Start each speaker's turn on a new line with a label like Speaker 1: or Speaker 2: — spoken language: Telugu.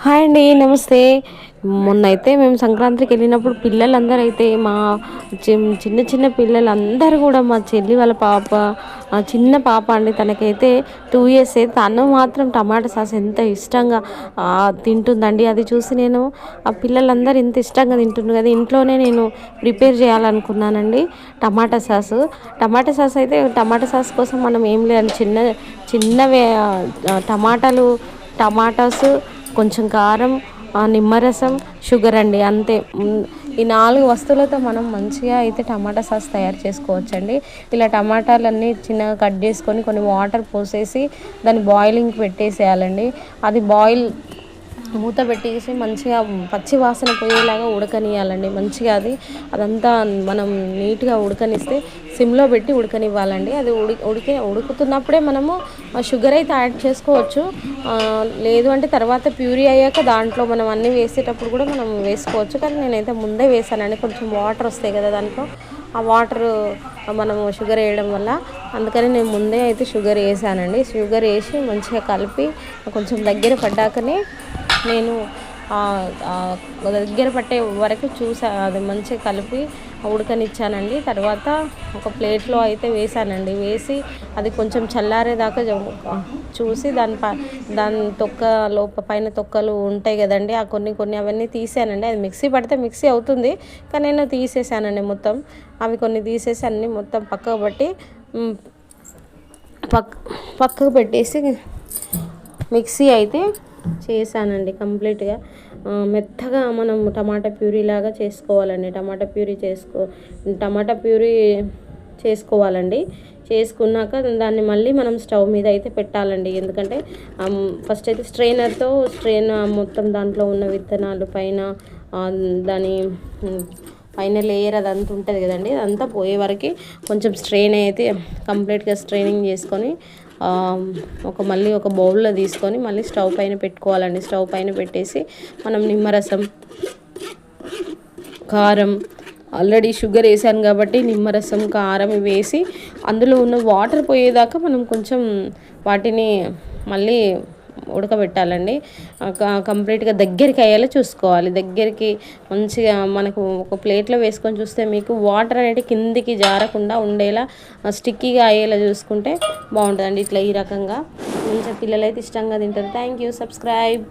Speaker 1: హాయ్ అండి, నమస్తే. మొన్నైతే మేము సంక్రాంతికి వెళ్ళినప్పుడు పిల్లలందరూ అయితే మా చిన్న చిన్న పిల్లలందరూ కూడా మా చెల్లి వాళ్ళ పాప, చిన్న పాప అండి, తనకైతే 2 years. తను మాత్రం టమాటా సాస్ ఎంత ఇష్టంగా తింటుందండి. అది చూసి నేను ఆ పిల్లలందరూ ఇంత ఇష్టంగా తింటున్నారు కదా, ఇంట్లోనే నేను ప్రిపేర్ చేయాలనుకున్నానండి టమాటా సాస్ అయితే టమాటా సాస్ కోసం మనం ఏం లేదండి, చిన్నవే టమాటాస్, కొంచెం కారం, నిమ్మరసం, షుగర్ అండి, అంతే. ఈ 4 వస్తువులతో మనం మంచిగా అయితే టమాటా సాస్ తయారు చేసుకోవచ్చండి. ఇలా టమాటాలన్నీ చిన్నగా కట్ చేసుకొని కొన్ని వాటర్ పోసేసి దాన్ని బాయిలింగ్ పెట్టేసేయాలండి. అది మూత పెట్టేసి మంచిగా పచ్చి వాసన పోయేలాగా ఉడకనియాలండి. మంచిగా అదంతా మనం నీట్గా ఉడకనిస్తే సిమ్లో పెట్టి ఉడకనివ్వాలండి. అది ఉడుకుతున్నప్పుడే మనము షుగర్ అయితే యాడ్ చేసుకోవచ్చు. లేదు అంటే తర్వాత ప్యూరీ అయ్యాక దాంట్లో మనం అన్నీ వేసేటప్పుడు కూడా మనం వేసుకోవచ్చు. కానీ నేనైతే ముందే వేసానండి, కొంచెం వాటర్ వస్తాయి కదా దాంట్లో, ఆ వాటర్ మనము షుగర్ వేయడం వల్ల, అందుకని నేను ముందే అయితే షుగర్ వేసానండి. షుగర్ వేసి మంచిగా కలిపి కొంచెం దగ్గర పడ్డాకనే నేను దగ్గర పట్టే వరకు అది మంచిగా కలిపి ఉడకనిచ్చానండి. తర్వాత ఒక ప్లేట్లో అయితే వేసానండి. వేసి అది కొంచెం చల్లారేదాకా చూసి దాని పైన తొక్కలు ఉంటాయి కదండి, ఆ కొన్ని అవన్నీ తీసానండి. అది మిక్సీ పడితే మిక్సీ అవుతుంది, కానీ నేను తీసేసానండి మొత్తం. అవి కొన్ని తీసేసి అన్నీ మొత్తం పక్కకు పట్టి పక్కకు పెట్టేసి మిక్సీ అయితే చేశానండి కంప్లీట్గా. మెత్తగా మనం టమాటా ప్యూరీ లాగా చేసుకోవాలండి. టమాటా ప్యూరీ చేసుకోవాలండి. చేసుకున్నాక దాన్ని మళ్ళీ మనం స్టవ్ మీద అయితే పెట్టాలండి. ఎందుకంటే ఫస్ట్ అయితే స్ట్రెయిన్ మొత్తం దాంట్లో ఉన్న విత్తనాలు దాని పైన లేయర్ అదంతా ఉంటుంది కదండి, అదంతా పోయే వరకు కొంచెం స్ట్రెయిన్ అయితే కంప్లీట్గా స్ట్రెయినింగ్ చేసుకొని మళ్ళీ ఒక బౌల్లో తీసుకొని మళ్ళీ స్టవ్ పైన పెట్టుకోవాలండి. స్టవ్ పైన పెట్టేసి మనం నిమ్మరసం, కారం, ఆల్రెడీ షుగర్ వేసాను కాబట్టి నిమ్మరసం, కారం వేసి అందులో ఉన్న వాటర్ పోయేదాకా మనం కొంచెం వాటిని మళ్ళీ ఉడకబెట్టాలండి. కంప్లీట్గా దగ్గరికి అయ్యేలా చూసుకోవాలి. దగ్గరికి మంచిగా మనకు ఒక ప్లేట్లో వేసుకొని చూస్తే మీకు వాటర్ అనేవి కిందికి జారకుండా ఉండేలా, స్టిక్కీగా అయ్యేలా చూసుకుంటే బాగుంటుందండి. ఇట్లా ఈ రకంగా మంచిగా పిల్లలు అయితే ఇష్టంగా తింటారు. Thank you. సబ్స్క్రైబ్.